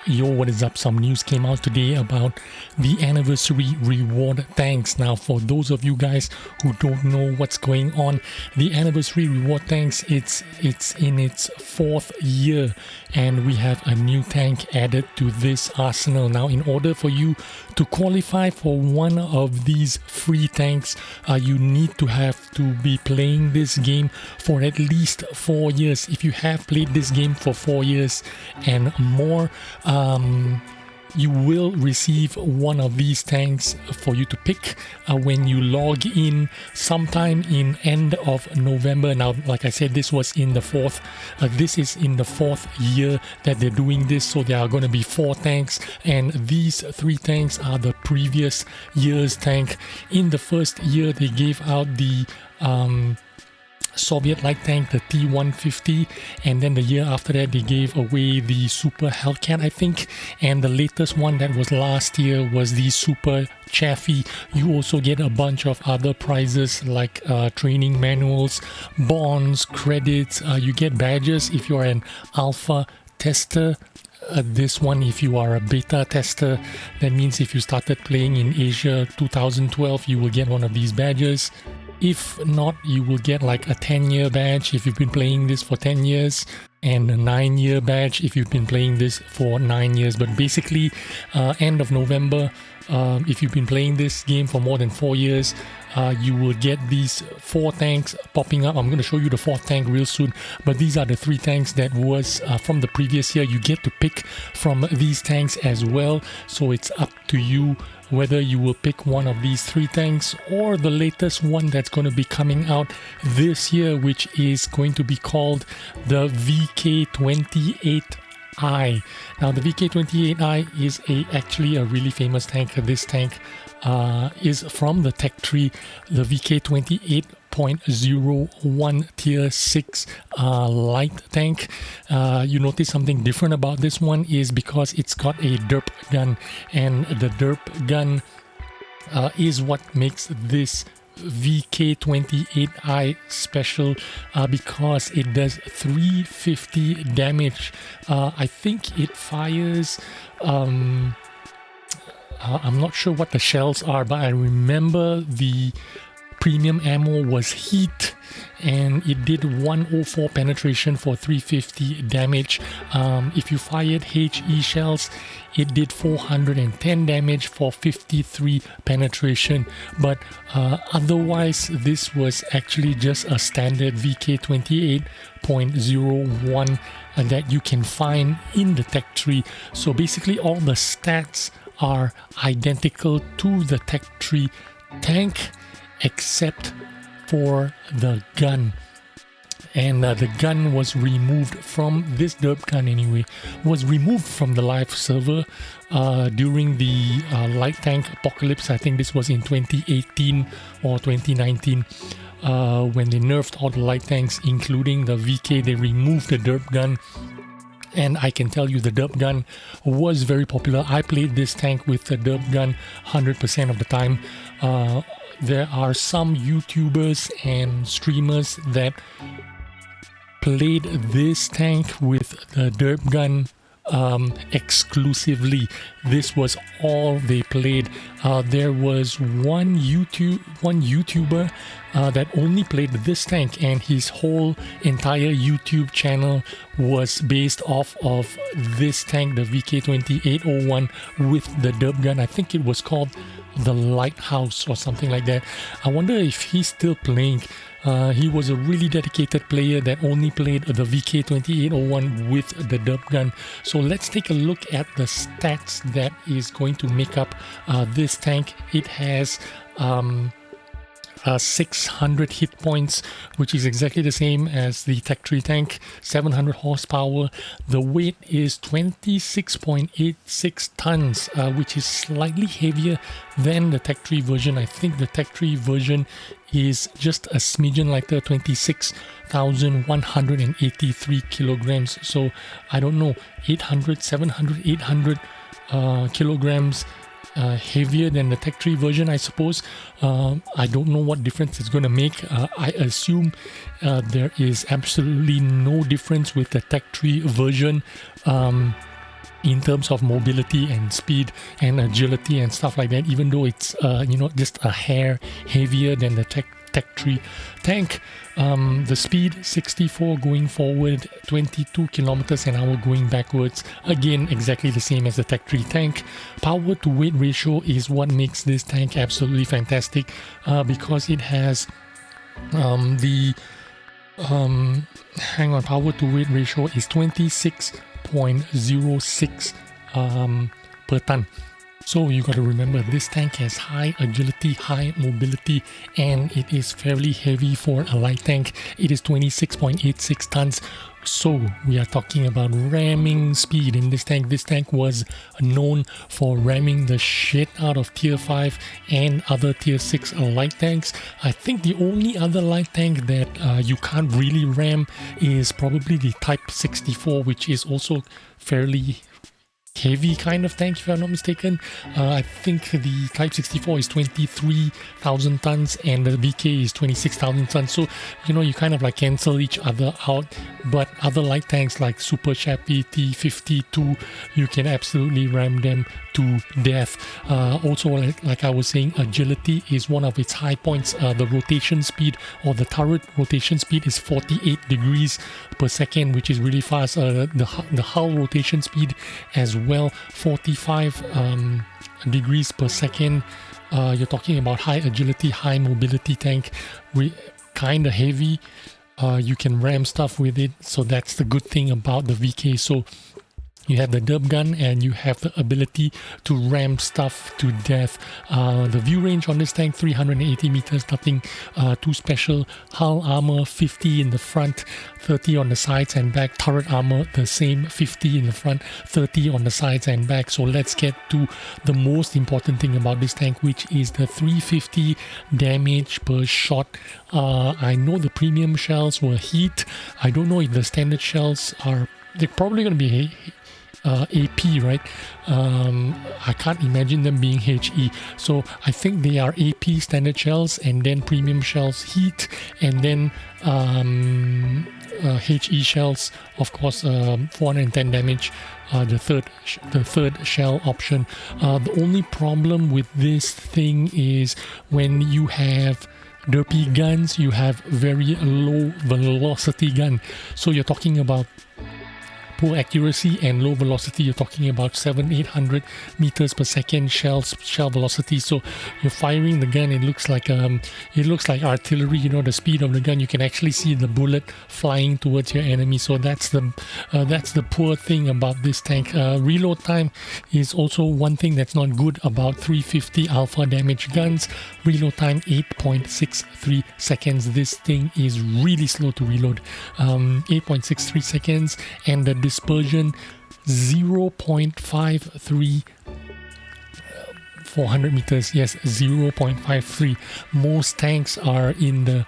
Yo, what is up? Some news came out today about the anniversary reward tanks. Now, for those of you guys who don't know what's going on, the anniversary reward tanks, it's in its 4th year, and we have a new tank added to this arsenal. Now, in order for you to qualify for one of these free tanks, you need to have to be playing this game for at least 4 years. If you have played this game for 4 years and more, you will receive one of these tanks for you to pick when you log in sometime in end of November. Now, like I said, this was in the this is in the 4th year that they're doing this, so there are going to be 4 tanks, and these 3 tanks are the previous year's tank. In the first year, they gave out the Soviet light tank, the T-150, and then the year after that they gave away the Super Hellcat, I think, and the latest one that was last year was the Super Chaffee. You also get a bunch of other prizes like training manuals, bonds, credits, you get badges if you're an alpha tester. This one, if you are a beta tester, that means if you started playing in Asia 2012, you will get one of these badges. If not, you will get like a 10-year badge if you've been playing this for 10 years, and a 9-year badge if you've been playing this for 9 years. But basically, end of November, if you've been playing this game for more than 4 years, you will get these 4 tanks popping up. I'm going to show you the 4th tank real soon, but these are the 3 tanks that was from the previous year. You get to pick from these tanks as well, so it's up to you whether you will pick one of these 3 tanks or the latest one that's going to be coming out this year, which is going to be called the VK28i. Now, the VK28i is actually a really famous tank. This tank is from the tech tree, the VK28.01 tier 6 light tank. You notice something different about this one is because it's got a derp gun, and the derp gun is what makes this VK28i special, because it does 350 damage. I think it fires I'm not sure what the shells are, but I remember the premium ammo was heat, and it did 104 penetration for 350 damage. If you fired HE shells, it did 410 damage for 53 penetration. But otherwise, this was actually just a standard VK28.01 that you can find in the tech tree. So basically, all the stats are identical to the tech tree tank except for the gun. And the gun was removed from this derp gun anyway, was removed from the live server during the light tank apocalypse. I think this was in 2018 or 2019 when they nerfed all the light tanks, including the VK. They removed the derp gun. And I can tell you the derp gun was very popular. I played this tank with the derp gun 100% of the time. There are some YouTubers and streamers that played this tank with the derp gun exclusively. This was all they played. There was one YouTuber that only played this tank, and his whole entire YouTube channel was based off of this tank, the VK2801 with the derp gun. I think it was called the Lighthouse or something like that. I wonder if he's still playing. He was a really dedicated player that only played the VK2801 with the derp gun. So let's take a look at the stats that is going to make up this tank. It has 600 hit points, which is exactly the same as the tech tree tank, 700 horsepower. The weight is 26.86 tons, which is slightly heavier than the tech tree version. I think the tech tree version is just a smidgen lighter, 26,183 kilograms. So I don't know, 800, 700, 800 kilograms heavier than the tech tree version, I suppose. I don't know what difference it's going to make. I assume there is absolutely no difference with the tech tree version. in terms of mobility and speed and agility and stuff like that, even though it's just a hair heavier than the Tech 3 tank. The speed 64 going forward, 22 kilometers an hour going backwards, again exactly the same as the Tech 3 tank. Power to weight ratio is what makes this tank absolutely fantastic, because it has power to weight ratio is 26.06 per ton. So you got to remember, this tank has high agility, high mobility, and it is fairly heavy for a light tank. It is 26.86 tons. So we are talking about ramming speed in this tank. This tank was known for ramming the shit out of tier 5 and other tier 6 light tanks. I think the only other light tank that you can't really ram is probably the Type 64, which is also fairly heavy kind of tank, if I'm not mistaken. I think the Type 64 is 23,000 tons and the VK is 26,000 tons. So, you kind of like cancel each other out. But other light tanks like Super Chappie T52, you can absolutely ram them to death. Also, like I was saying, agility is one of its high points. The rotation speed, or the turret rotation speed, is 48 degrees per second, which is really fast. The hull rotation speed as well, 45 degrees per second. You're talking about high agility, high mobility tank, kind of heavy. You can ram stuff with it, so that's the good thing about the VK. So you have the derp gun and you have the ability to ram stuff to death. The view range on this tank, 380 meters, nothing too special. Hull armor, 50 in the front, 30 on the sides and back. Turret armor, the same, 50 in the front, 30 on the sides and back. So let's get to the most important thing about this tank, which is the 350 damage per shot. I know the premium shells were heat. I don't know if the standard shells are... They're probably going to be AP, right? I can't imagine them being HE. So I think they are AP standard shells, and then premium shells heat, and then HE shells, of course, 410 damage, the third shell option. The only problem with this thing is when you have derpy guns, you have very low velocity gun. So you're talking about poor accuracy and low velocity. You're talking about 700-800 meters per second shell velocity. So you're firing the gun, it looks like artillery. The speed of the gun, you can actually see the bullet flying towards your enemy. So that's the poor thing about this tank. Reload time is also one thing that's not good about 350 alpha damage guns. Reload time 8.63 seconds. This thing is really slow to reload. 8.63 seconds, and the dispersion 0.53 400 meters. Yes, 0.53. Most tanks are in the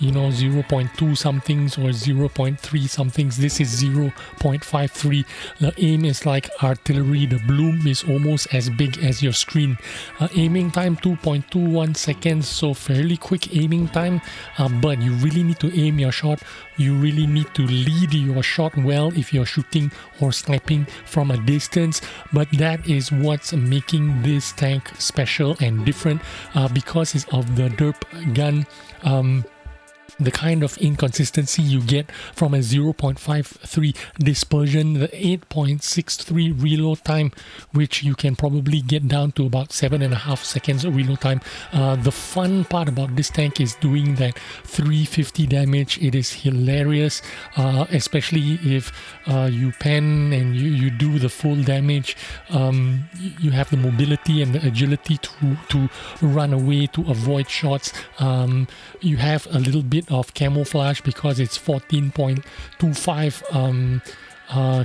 0.2 somethings or 0.3 somethings. This is 0.53. The aim is like artillery. The bloom is almost as big as your screen. Aiming time 2.21 seconds, so fairly quick aiming time, but you really need to aim your shot. You really need to lead your shot well if you're shooting or sniping from a distance. But that is what's making this tank special and different, because it's of the derp gun. The kind of inconsistency you get from a 0.53 dispersion, the 8.63 reload time, which you can probably get down to about 7.5 seconds of reload time. The fun part about this tank is doing that 350 damage. It is hilarious, especially if you pen and you do the full damage. You have the mobility and the agility to run away, to avoid shots. You have a little bit of camouflage because it's 14.25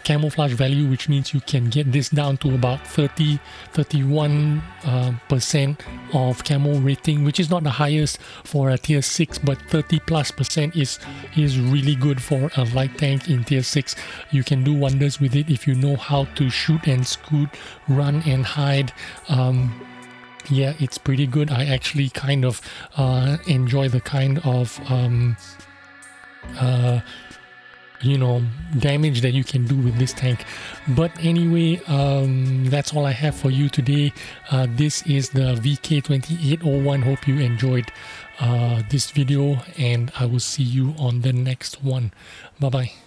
camouflage value, which means you can get this down to about 31% of camo rating, which is not the highest for a tier 6, but 30+% is really good for a light tank in tier 6. You can do wonders with it if you know how to shoot and scoot, run and hide. Yeah, it's pretty good. I actually kind of enjoy the kind of damage that you can do with this tank. But anyway, that's all I have for you today. This is the VK2801. Hope you enjoyed this video, and I will see you on the next one. Bye bye.